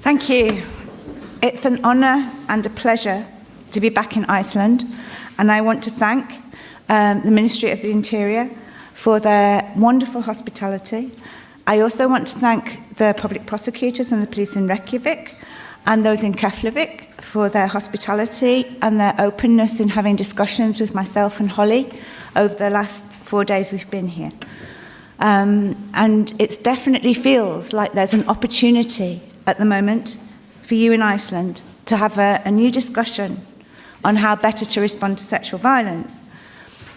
Thank you. It's an honour and a pleasure to be back in Iceland, and I want to thank the Ministry of the Interior for their wonderful hospitality. I also want to thank the public prosecutors and the police in Reykjavik and those in Keflavik for their hospitality and their openness in having discussions with myself and Holly over the last 4 days we've been here. And it definitely feels like there's an opportunity at the moment for you in Iceland to have a new discussion on how better to respond to sexual violence.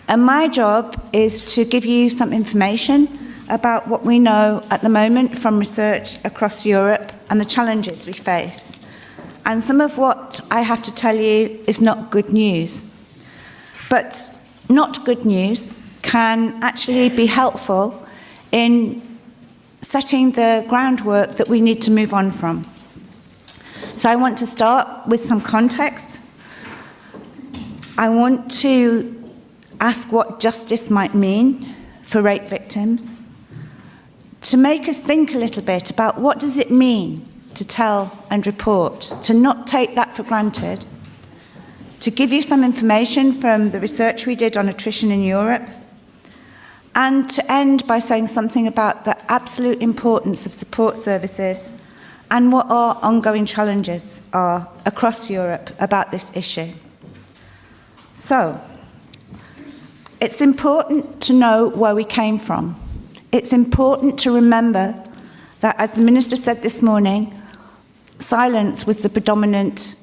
And my job is to give you some information about what we know at the moment from research across Europe and the challenges we face. And some of what I have to tell you is not good news. But not good news can actually be helpful in setting the groundwork that we need to move on from. So I want to start with some context. I want to ask what justice might mean for rape victims, to make us think a little bit about what does it mean to tell and report, to not take that for granted, to give you some information from the research we did on attrition in Europe, and to end by saying something about the absolute importance of support services and what our ongoing challenges are across Europe about this issue. So, it's important to know where we came from. It's important to remember that, as the Minister said this morning, silence was the predominant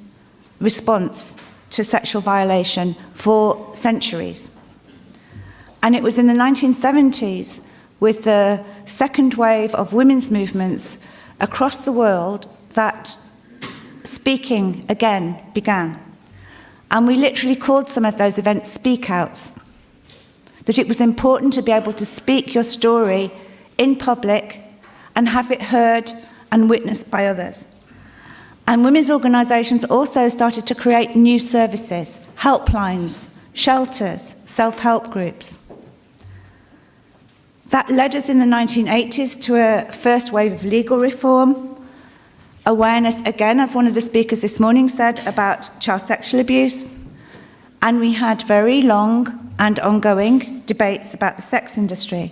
response to sexual violation for centuries. And it was in the 1970s, with the second wave of women's movements across the world, that speaking again began. And we literally called some of those events speak-outs. That it was important to be able to speak your story in public and have it heard and witnessed by others. And women's organisations also started to create new services, helplines, shelters, self-help groups. That led us in the 1980s to a first wave of legal reform, awareness, again, as one of the speakers this morning said, about child sexual abuse, and we had very long and ongoing debates about the sex industry.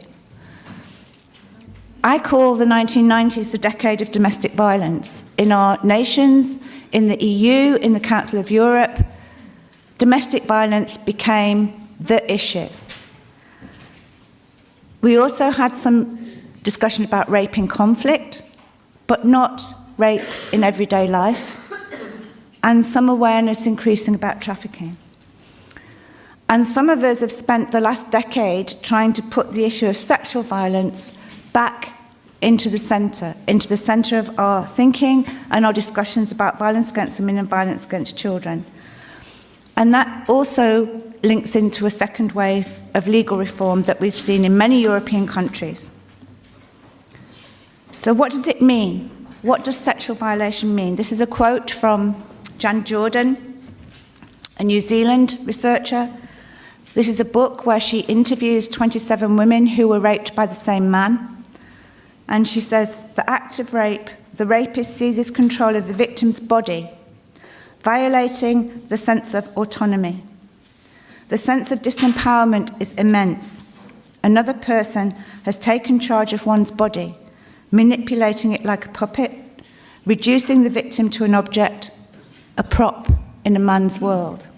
I call the 1990s the decade of domestic violence. In our nations, in the EU, in the Council of Europe, domestic violence became the issue. We also had some discussion about rape in conflict, but not rape in everyday life, and some awareness increasing about trafficking. And some of us have spent the last decade trying to put the issue of sexual violence back into the centre of our thinking and our discussions about violence against women and violence against children. And that also links into a second wave of legal reform that we've seen in many European countries. So what does it mean? What does sexual violation mean? This is a quote from Jan Jordan, a New Zealand researcher. This is a book where she interviews 27 women who were raped by the same man. And she says, the act of rape, the rapist seizes control of the victim's body, violating the sense of autonomy. The sense of disempowerment is immense. Another person has taken charge of one's body, manipulating it like a puppet, reducing the victim to an object, a prop in a man's world.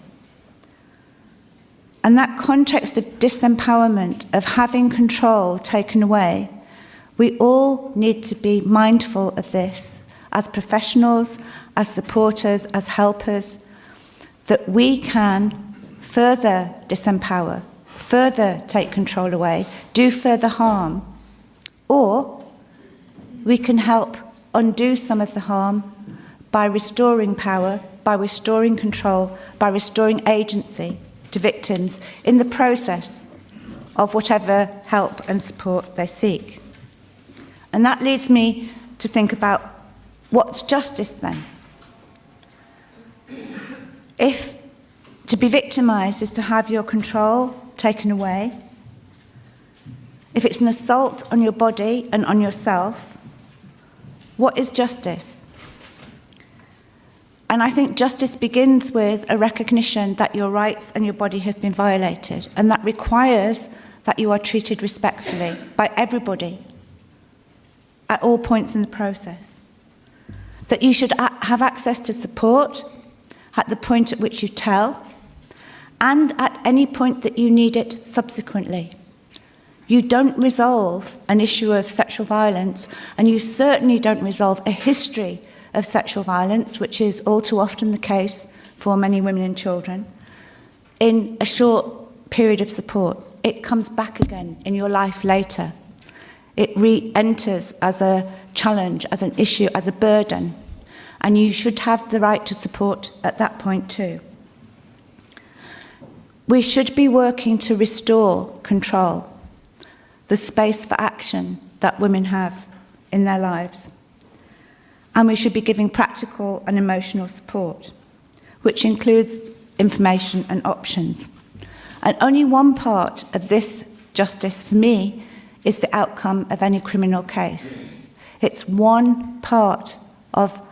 And that context of disempowerment, of having control taken away, we all need to be mindful of this as professionals, as supporters, as helpers, that we can further disempower, further take control away, do further harm, or we can help undo some of the harm by restoring power, by restoring control, by restoring agency to victims in the process of whatever help and support they seek. And that leads me to think about what's justice then? If to be victimised is to have your control taken away, if it's an assault on your body and on yourself, what is justice? And I think justice begins with a recognition that your rights and your body have been violated, and that requires that you are treated respectfully by everybody at all points in the process. That you should have access to support at the point at which you tell, and at any point that you need it subsequently. You don't resolve an issue of sexual violence, and you certainly don't resolve a history of sexual violence, which is all too often the case for many women and children, in a short period of support. It comes back again in your life later. It re-enters as a challenge, as an issue, as a burden, and you should have the right to support at that point too. We should be working to restore control, the space for action that women have in their lives. And we should be giving practical and emotional support, which includes information and options. And only one part of this justice, for me, is the outcome of any criminal case. It's one part of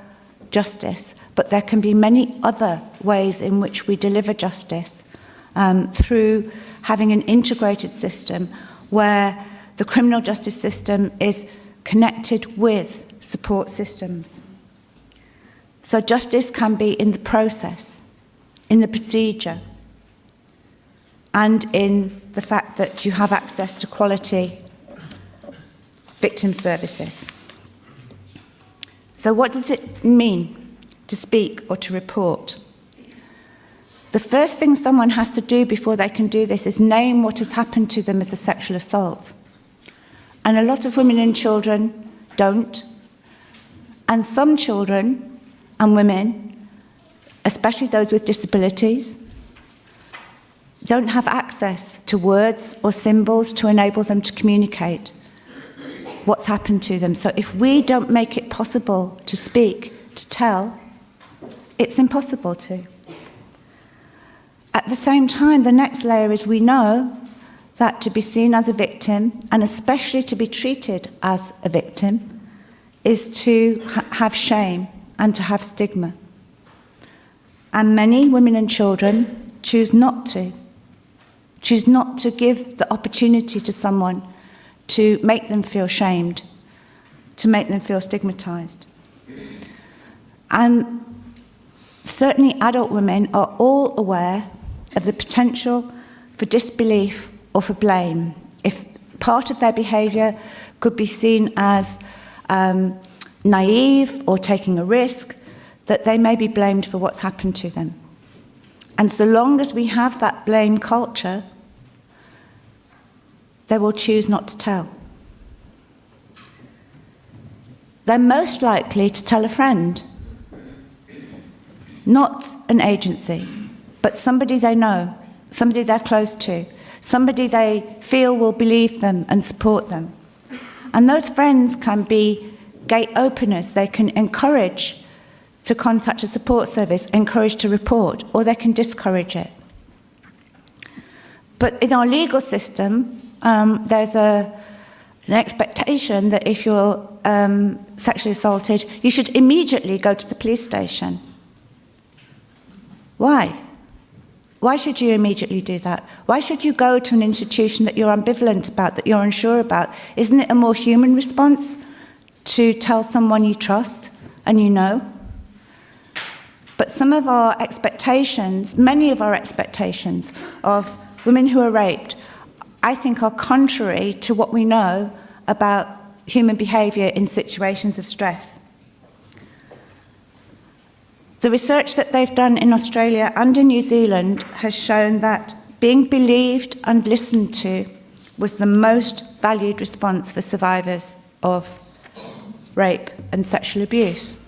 justice, but there can be many other ways in which we deliver justice through having an integrated system where the criminal justice system is connected with support systems. So justice can be in the process, in the procedure, and in the fact that you have access to quality victim services. So what does it mean to speak or to report? The first thing someone has to do before they can do this is name what has happened to them as a sexual assault. And a lot of women and children don't. And some children and women, especially those with disabilities, don't have access to words or symbols to enable them to communicate what's happened to them. So if we don't make it possible to speak, to tell, it's impossible to. At the same time, the next layer is we know that to be seen as a victim, and especially to be treated as a victim, is to have shame and to have stigma. And many women and children choose not to give the opportunity to someone to make them feel shamed, to make them feel stigmatized. And certainly adult women are all aware of the potential for disbelief or for blame. If part of their behaviour could be seen as naive or taking a risk, that they may be blamed for what's happened to them. And so long as we have that blame culture, they will choose not to tell. They're most likely to tell a friend, not an agency, but somebody they know, somebody they're close to, somebody they feel will believe them and support them. And those friends can be gate openers. They can encourage to contact a support service, encourage to report, or they can discourage it. But in our legal system, there's an expectation that if you're sexually assaulted, you should immediately go to the police station. Why? Why should you immediately do that? Why should you go to an institution that you're ambivalent about, that you're unsure about? Isn't it a more human response to tell someone you trust and you know? But some of our expectations, many of our expectations of women who are raped, I think are contrary to what we know about human behaviour in situations of stress. The research that they've done in Australia and in New Zealand has shown that being believed and listened to was the most valued response for survivors of rape and sexual abuse.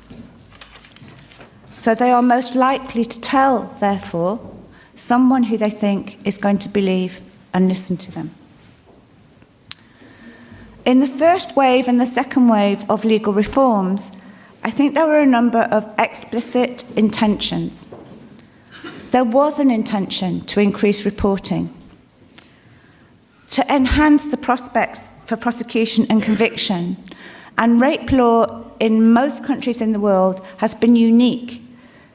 So they are most likely to tell, therefore, someone who they think is going to believe and listen to them. In the first wave and the second wave of legal reforms, I think there were a number of explicit intentions. There was an intention to increase reporting, to enhance the prospects for prosecution and conviction, and rape law in most countries in the world has been unique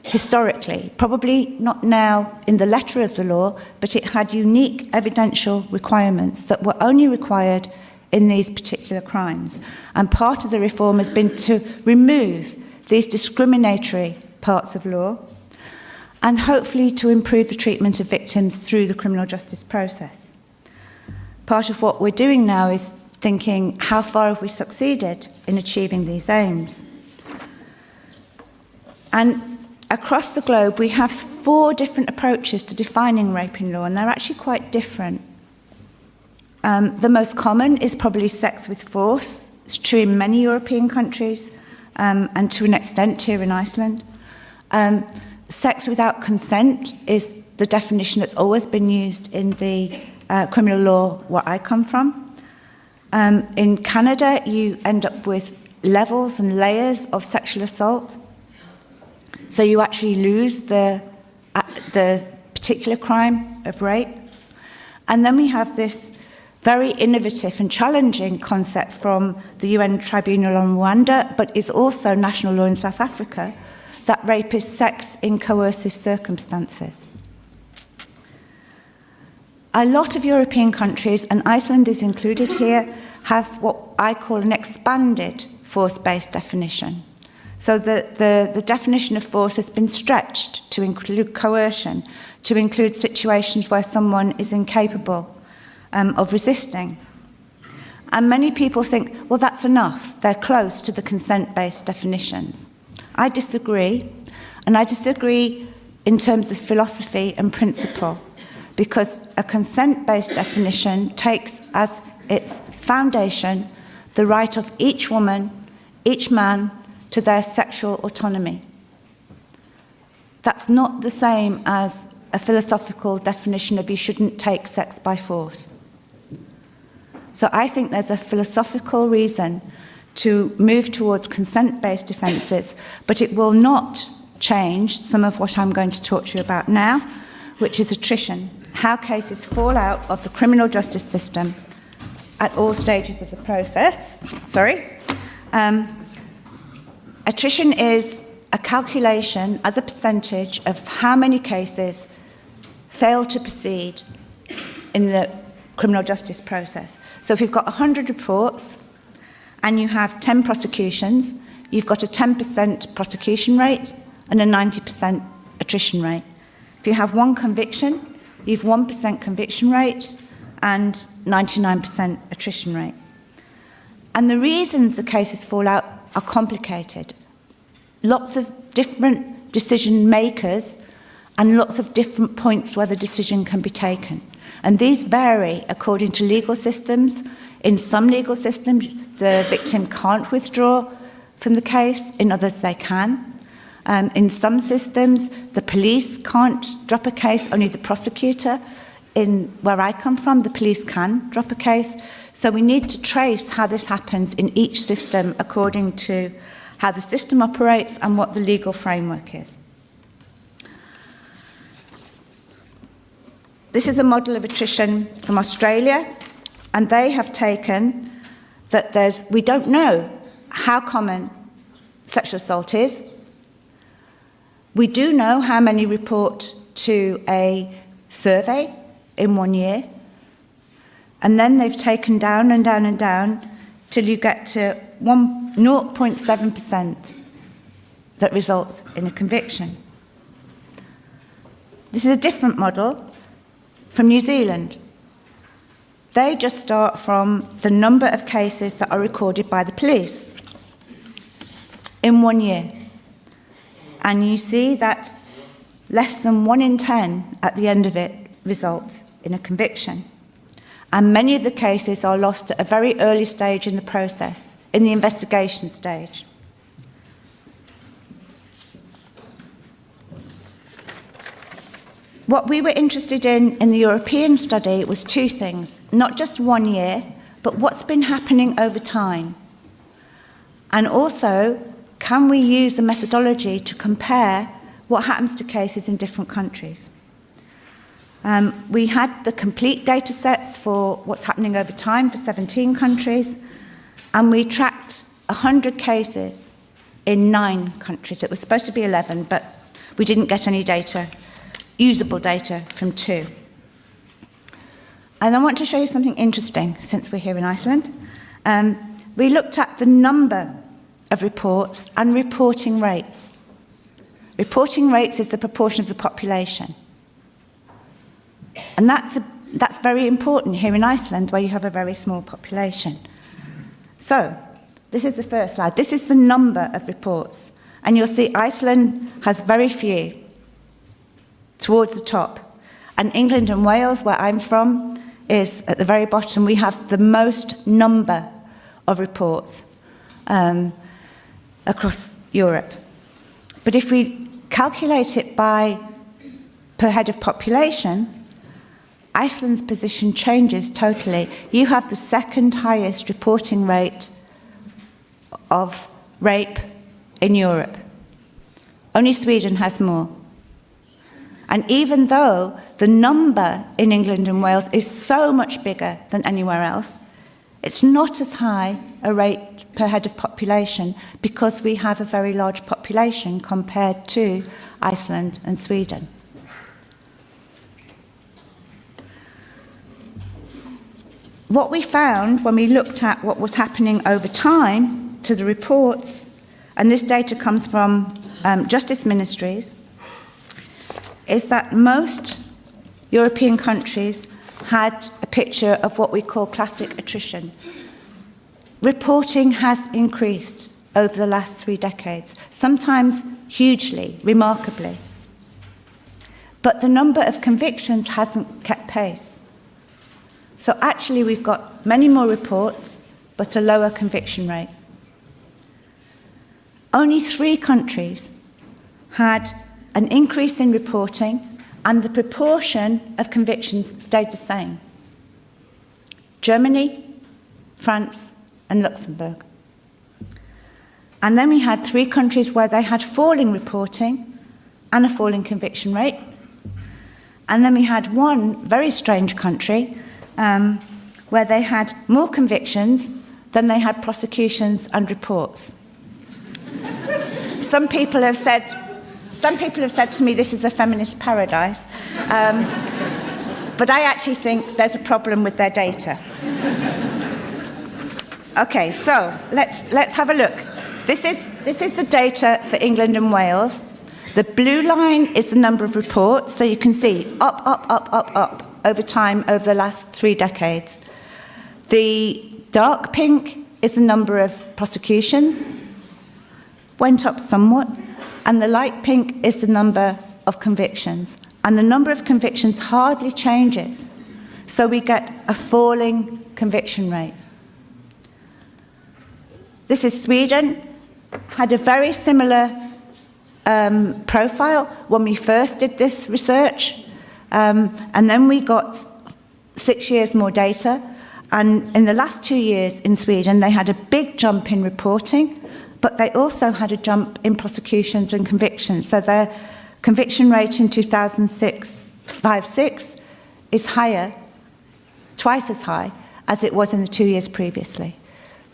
historically, probably not now in the letter of the law, but it had unique evidential requirements that were only required in these particular crimes. And part of the reform has been to remove these discriminatory parts of law and hopefully to improve the treatment of victims through the criminal justice process. Part of what we're doing now is thinking, how far have we succeeded in achieving these aims? And across the globe, we have 4 different approaches to defining rape in law, and they're actually quite different. The most common is probably sex with force. It's true in many European countries, and to an extent here in Iceland. Sex without consent is the definition that's always been used in the criminal law where I come from. In Canada, you end up with levels and layers of sexual assault. So you actually lose the particular crime of rape. And then we have this very innovative and challenging concept from the UN Tribunal on Rwanda, but is also national law in South Africa, that rape is sex in coercive circumstances. A lot of European countries, and Iceland is included here, have what I call an expanded force-based definition. So the definition of force has been stretched to include coercion, to include situations where someone is incapable of resisting. And many people think, well, that's enough. They're close to the consent-based definitions. I disagree, and I disagree in terms of philosophy and principle, because a consent-based definition takes as its foundation the right of each woman, each man, to their sexual autonomy. That's not the same as a philosophical definition of you shouldn't take sex by force. So I think there's a philosophical reason to move towards consent-based defences, but it will not change some of what I'm going to talk to you about now, which is attrition, how cases fall out of the criminal justice system at all stages of the process. Attrition is a calculation as a percentage of how many cases fail to proceed in the criminal justice process. So if you've got 100 reports and you have 10 prosecutions, you've got a 10% prosecution rate and a 90% attrition rate. If you have 1 conviction, you've 1% conviction rate and 99% attrition rate. And the reasons the cases fall out are complicated. Lots of different decision makers and lots of different points where the decision can be taken. And these vary according to legal systems. In some legal systems, the victim can't withdraw from the case. In others, they can. In some systems, the police can't drop a case, only the prosecutor. In where I come from, the police can drop a case. So we need to trace how this happens in each system according to how the system operates and what the legal framework is. This is a model of attrition from Australia, and they have taken that we don't know how common sexual assault is. We do know how many report to a survey in 1 year. And then they've taken down and down and down till you get to 0.7% that result in a conviction. This is a different model from New Zealand. They just start from the number of cases that are recorded by the police in 1 year. And you see that less than 1 in 10 at the end of it results in a conviction. And many of the cases are lost at a very early stage in the process, in the investigation stage. What we were interested in the European study was 2 things, not just 1 year, but what's been happening over time. And also, can we use a methodology to compare what happens to cases in different countries? We had the complete data sets for what's happening over time for 17 countries, and we tracked 100 cases in 9 countries. It was supposed to be 11, but we didn't get any data, usable data, from 2. And I want to show you something interesting, since we're here in Iceland. We looked at the number of reports and reporting rates. Reporting rates is the proportion of the population. And that's very important here in Iceland, where you have a very small population. So, this is the first slide. This is the number of reports. And you'll see Iceland has very few, towards the top. And England and Wales, where I'm from, is at the very bottom. We have the most number of reports across Europe. But if we calculate it per head of population, Iceland's position changes totally. You have the second highest reporting rate of rape in Europe. Only Sweden has more. And even though the number in England and Wales is so much bigger than anywhere else, it's not as high a rate per head of population because we have a very large population compared to Iceland and Sweden. What we found when we looked at what was happening over time to the reports, and this data comes from justice ministries, is that most European countries had a picture of what we call classic attrition. Reporting has increased over the last 3 decades, sometimes hugely, remarkably. But the number of convictions hasn't kept pace. So actually we've got many more reports, but a lower conviction rate. Only 3 countries had an increase in reporting, and the proportion of convictions stayed the same. Germany, France, and Luxembourg. And then we had 3 countries where they had falling reporting and a falling conviction rate. And then we had one very strange country where they had more convictions than they had prosecutions and reports. Some people have said to me this is a feminist paradise, but I actually think there's a problem with their data. Okay, so let's have a look. This is the data for England and Wales. The blue line is the number of reports, so you can see up over time over the last 3 decades. The dark pink is the number of prosecutions, went up somewhat, and the light pink is the number of convictions. And the number of convictions hardly changes, so we get a falling conviction rate. This is Sweden, had a very similar profile when we first did this research, and then we got 6 years more data, and in the last 2 years in Sweden they had a big jump in reporting, but they also had a jump in prosecutions and convictions. So their conviction rate in 2005-06 is higher, twice as high as it was in the 2 years previously.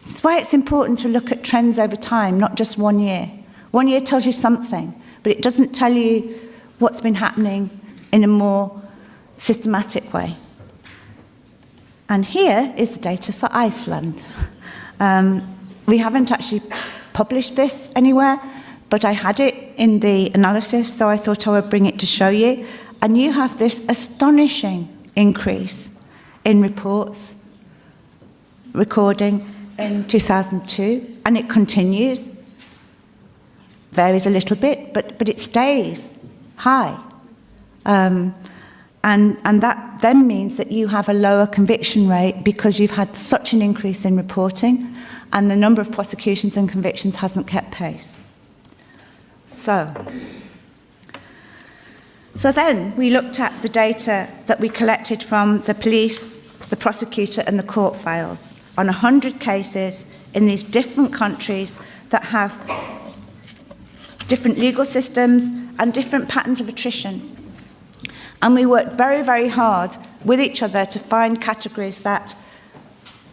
That's why it's important to look at trends over time, not just 1 year. 1 year tells you something, but it doesn't tell you what's been happening in a more systematic way. And here is the data for Iceland. We haven't actually published this anywhere, but I had it in the analysis, so I thought I would bring it to show you. And you have this astonishing increase in reports, recording in 2002, and it continues. Varies a little bit, but it stays high. And that then means that you have a lower conviction rate because you've had such an increase in reporting, and the number of prosecutions and convictions hasn't kept pace. So then we looked at the data that we collected from the police, the prosecutor, and the court files on 100 cases in these different countries that have different legal systems and different patterns of attrition. And we worked very, very hard with each other to find categories that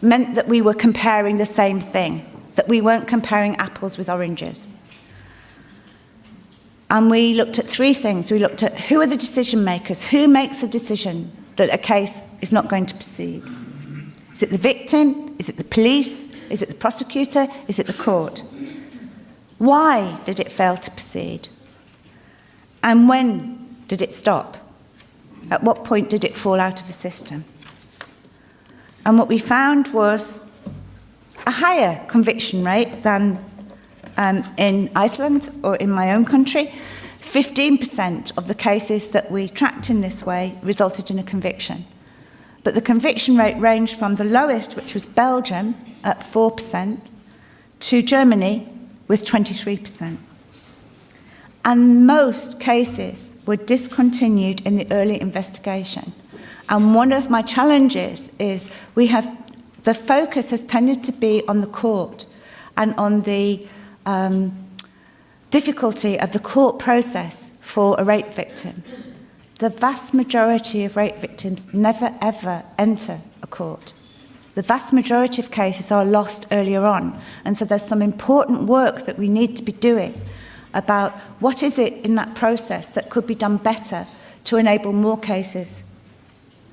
meant that we were comparing the same thing, that we weren't comparing apples with oranges. And we looked at three things. We looked at who are the decision makers, who makes the decision that a case is not going to proceed. Is it the victim? Is it the police? Is it the prosecutor? Is it the court? Why did it fail to proceed? And when did it stop? At what point did it fall out of the system? And what we found was a higher conviction rate than in Iceland or in my own country. 15% of the cases that we tracked in this way resulted in a conviction. But the conviction rate ranged from the lowest, which was Belgium, at 4%, to Germany with 23%. And most cases were discontinued in the early investigation. And one of my challenges is the focus has tended to be on the court and on the difficulty of the court process for a rape victim. The vast majority of rape victims never ever enter a court. The vast majority of cases are lost earlier on. And so there's some important work that we need to be doing about what is it in that process that could be done better to enable more cases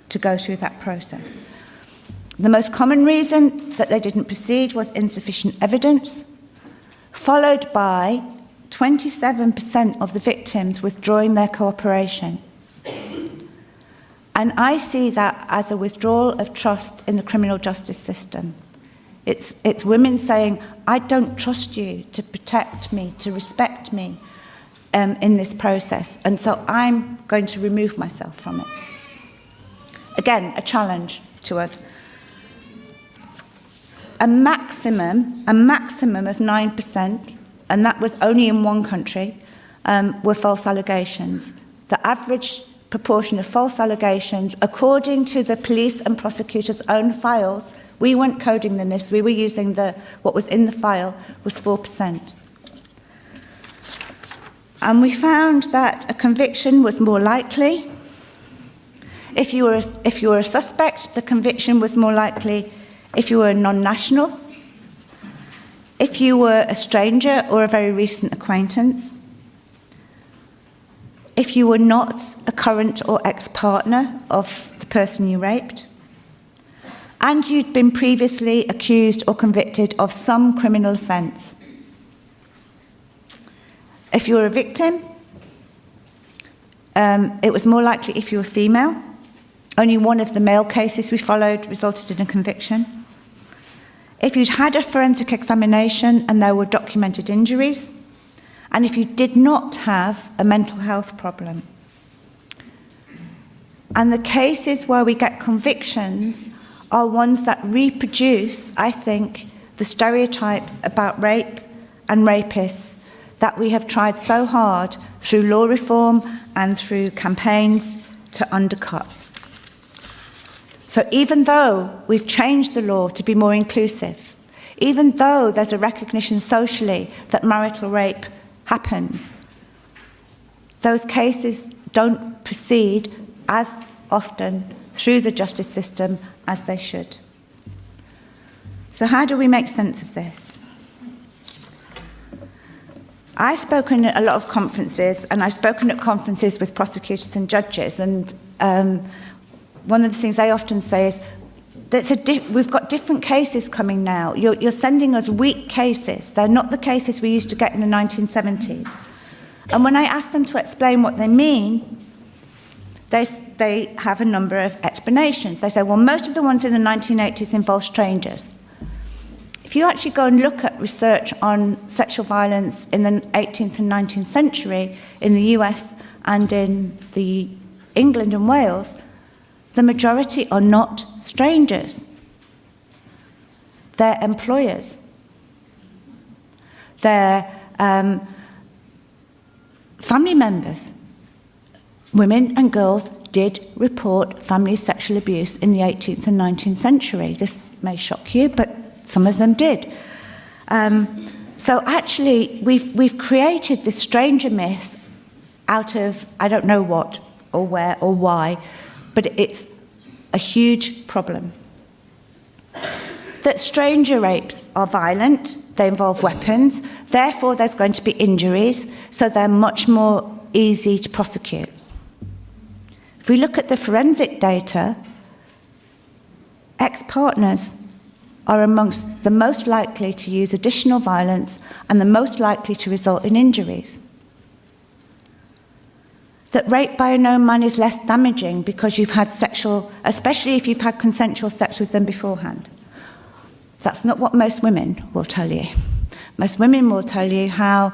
to go through that process. The most common reason that they didn't proceed was insufficient evidence, followed by 27% of the victims withdrawing their cooperation. And I see that as a withdrawal of trust in the criminal justice system. It's women saying, I don't trust you to protect me, to respect me in this process, and so I'm going to remove myself from it. Again, a challenge to us. A maximum of 9%, and that was only in one country, were false allegations. The average proportion of false allegations, according to the police and prosecutors' own files, we weren't coding them this, we were using what was in the file, was 4%. And we found that a conviction was more likely. If you were a suspect, the conviction was more likely if you were a non-national, if you were a stranger or a very recent acquaintance, if you were not a current or ex-partner of the person you raped, and you'd been previously accused or convicted of some criminal offence. If you were a victim, it was more likely if you were female. Only one of the male cases we followed resulted in a conviction. If you'd had a forensic examination and there were documented injuries, and if you did not have a mental health problem. And the cases where we get convictions are ones that reproduce, I think, the stereotypes about rape and rapists that we have tried so hard through law reform and through campaigns to undercut. So even though we've changed the law to be more inclusive, even though there's a recognition socially that marital rape happens, those cases don't proceed as often through the justice system as they should. So how do we make sense of this? I've spoken at a lot of conferences, and I've spoken at conferences with prosecutors and judges, and one of the things they often say is, we've got different cases coming now. You're sending us weak cases. They're not the cases we used to get in the 1970s. And when I ask them to explain what they mean, they have a number of explanations. They say, well, most of the ones in the 1980s involve strangers. If you actually go and look at research on sexual violence in the 18th and 19th century in the US and in England and Wales, the majority are not strangers. They're employers. They're family members. Women and girls did report family sexual abuse in the 18th and 19th century. This may shock you, but some of them did. So actually, we've created this stranger myth out of, I don't know what, or where, or why, but it's a huge problem. That stranger rapes are violent, they involve weapons, Therefore, there's going to be injuries, so they're much more easy to prosecute. If we look at the forensic data, ex-partners are amongst the most likely to use additional violence and the most likely to result in injuries. That rape by a known man is less damaging because you've had sexual, especially if you've had consensual sex with them beforehand. That's not what most women will tell you. Most women will tell you how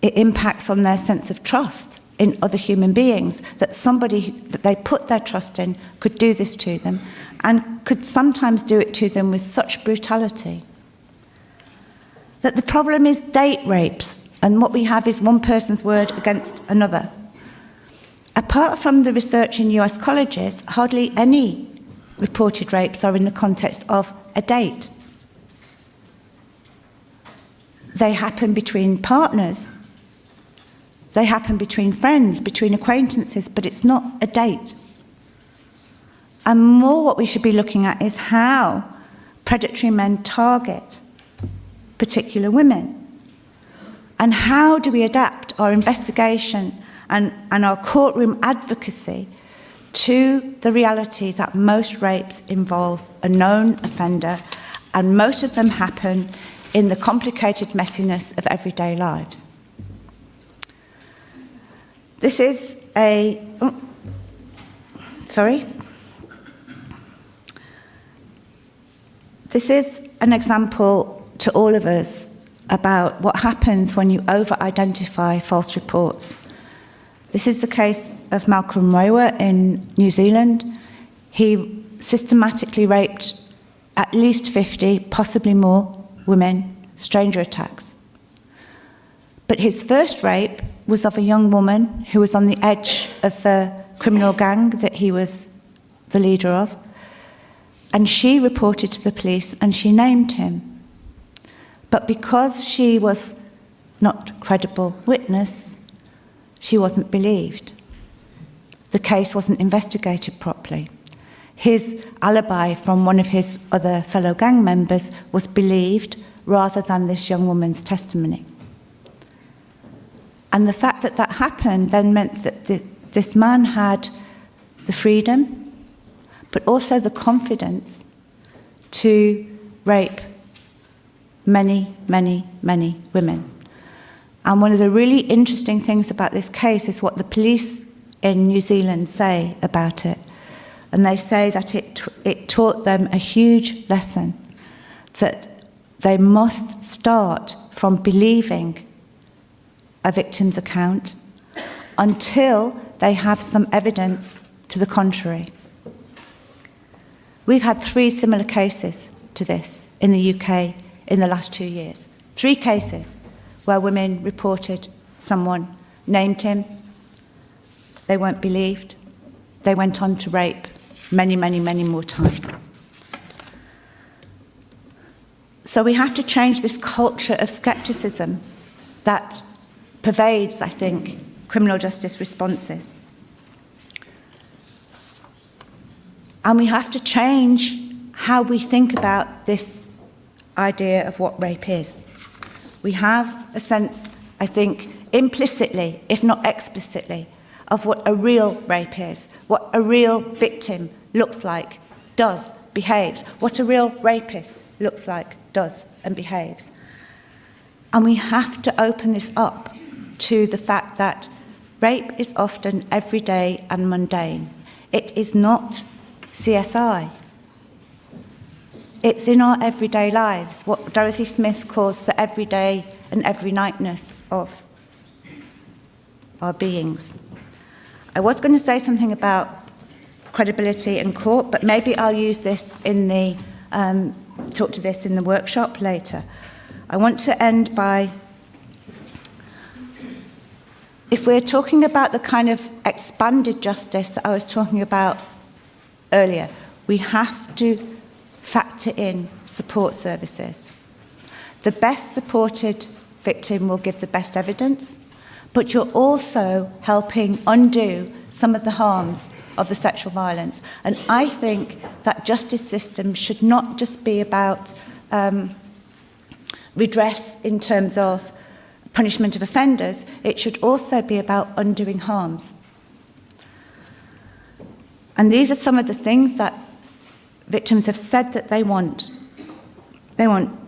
it impacts on their sense of trust in other human beings, that somebody that they put their trust in could do this to them and could sometimes do it to them with such brutality. That the problem is date rapes, and what we have is one person's word against another. Apart from the research in US colleges, hardly any reported rapes are in the context of a date. They happen between partners. They happen between friends, between acquaintances, but it's not a date. And more what we should be looking at is how predatory men target particular women. And how do we adapt our investigation and our courtroom advocacy to the reality that most rapes involve a known offender, and most of them happen in the complicated messiness of everyday lives. This is This is an example to all of us about what happens when you over-identify false reports. This is the case of Malcolm Rower in New Zealand. He systematically raped at least 50, possibly more, women, stranger attacks. But his first rape was of a young woman who was on the edge of the criminal gang that he was the leader of. And she reported to the police and she named him. But because she was not a credible witness, she wasn't believed. The case wasn't investigated properly. His alibi from one of his other fellow gang members was believed rather than this young woman's testimony. And the fact that that happened then meant that this man had the freedom, but also the confidence to rape many, many, many women. And one of the really interesting things about this case is what the police in New Zealand say about it. And they say that it taught them a huge lesson, that they must start from believing a victim's account until they have some evidence to the contrary. We've had 3 similar cases to this in the UK in the last 2 years. 3 cases where women reported someone, named him, they weren't believed, they went on to rape many, many, many more times. So we have to change this culture of scepticism that pervades, I think, criminal justice responses. And we have to change how we think about this idea of what rape is. We have a sense, I think, implicitly, if not explicitly, of what a real rape is, what a real victim looks like, does, behaves, what a real rapist looks like, does, and behaves. And we have to open this up to the fact that rape is often everyday and mundane. It is not CSI. It's in our everyday lives, what Dorothy Smith calls the everyday and every-nightness of our beings. I was going to say something about credibility in court, but maybe I'll use this in the talk to this in the workshop later. I want to end by, if we're talking about the kind of expanded justice that I was talking about earlier, we have to factor in support services. The best supported victim will give the best evidence, but you're also helping undo some of the harms of the sexual violence. And I think that justice system should not just be about redress in terms of punishment of offenders, it should also be about undoing harms. And these are some of the things that victims have said that they want. They want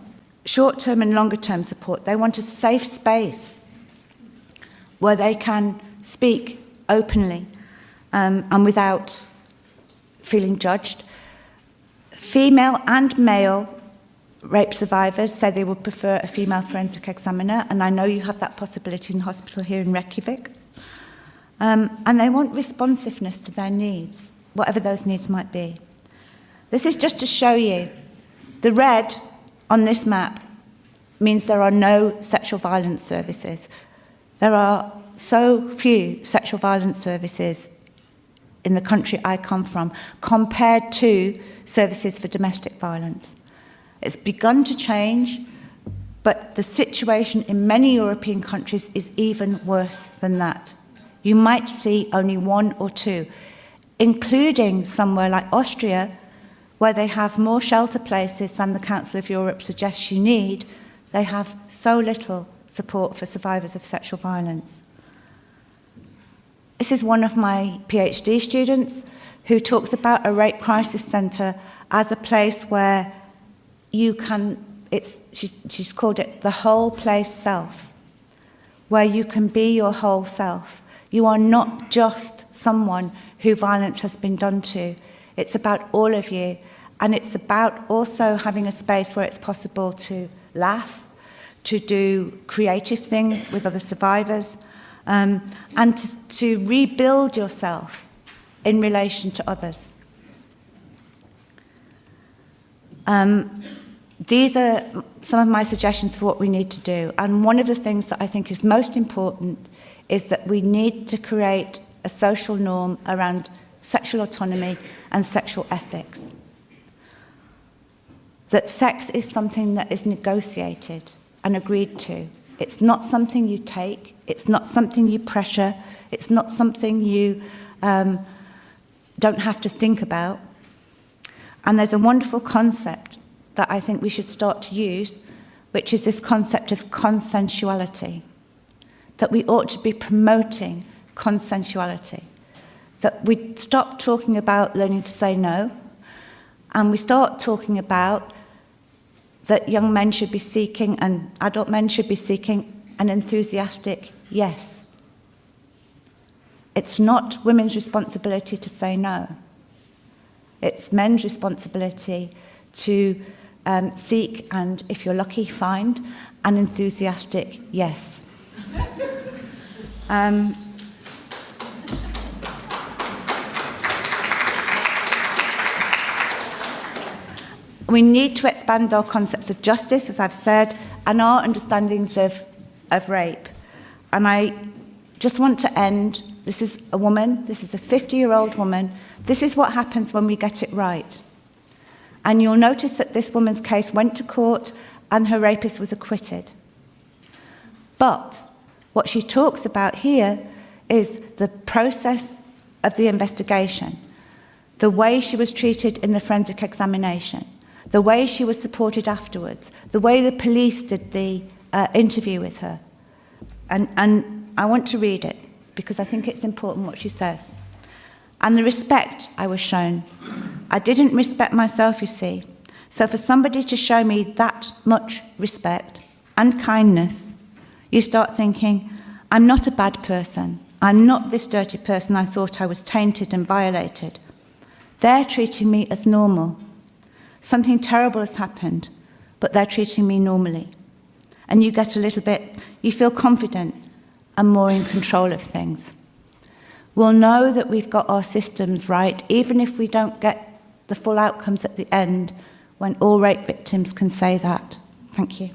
short-term and longer-term support. They want a safe space where they can speak openly and without feeling judged. Female and male rape survivors say they would prefer a female forensic examiner, and I know you have that possibility in the hospital here in Reykjavik. And they want responsiveness to their needs, whatever those needs might be. This is just to show you. The red on this map means there are no sexual violence services. There are so few sexual violence services in the country I come from compared to services for domestic violence. It's begun to change, but the situation in many European countries is even worse than that. You might see only one or two, including somewhere like Austria, where they have more shelter places than the Council of Europe suggests you need. They have so little support for survivors of sexual violence. This is one of my PhD students who talks about a rape crisis centre as a place where you can, she's called it the whole place self, where you can be your whole self. You are not just someone who violence has been done to. It's about all of you, and it's about also having a space where it's possible to laugh, to do creative things with other survivors, and to rebuild yourself in relation to others. These are some of my suggestions for what we need to do, and one of the things that I think is most important is that we need to create a social norm around sexual autonomy and sexual ethics. That sex is something that is negotiated and agreed to. It's not something you take, it's not something you pressure, it's not something you don't have to think about. And there's a wonderful concept that I think we should start to use, which is this concept of consensuality. That we ought to be promoting consensuality. That we stop talking about learning to say no, and we start talking about that young men should be seeking, and adult men should be seeking, an enthusiastic yes. It's not women's responsibility to say no. It's men's responsibility to seek, and if you're lucky, find an enthusiastic yes. We need to expand our concepts of justice, as I've said, and our understandings of rape. And I just want to end. This is a woman, this is a 50-year-old woman. This is what happens when we get it right. And you'll notice that this woman's case went to court and her rapist was acquitted. But what she talks about here is the process of the investigation, the way she was treated in the forensic examination, the way she was supported afterwards, the way the police did the interview with her. And I want to read it because I think it's important what she says. And the respect I was shown. I didn't respect myself, you see. So for somebody to show me that much respect and kindness, you start thinking, I'm not a bad person. I'm not this dirty person I thought I was tainted and violated. They're treating me as normal. Something terrible has happened, but they're treating me normally. And you get a little bit, you feel confident and more in control of things. We'll know that we've got our systems right, even if we don't get the full outcomes at the end, when all rape victims can say that. Thank you.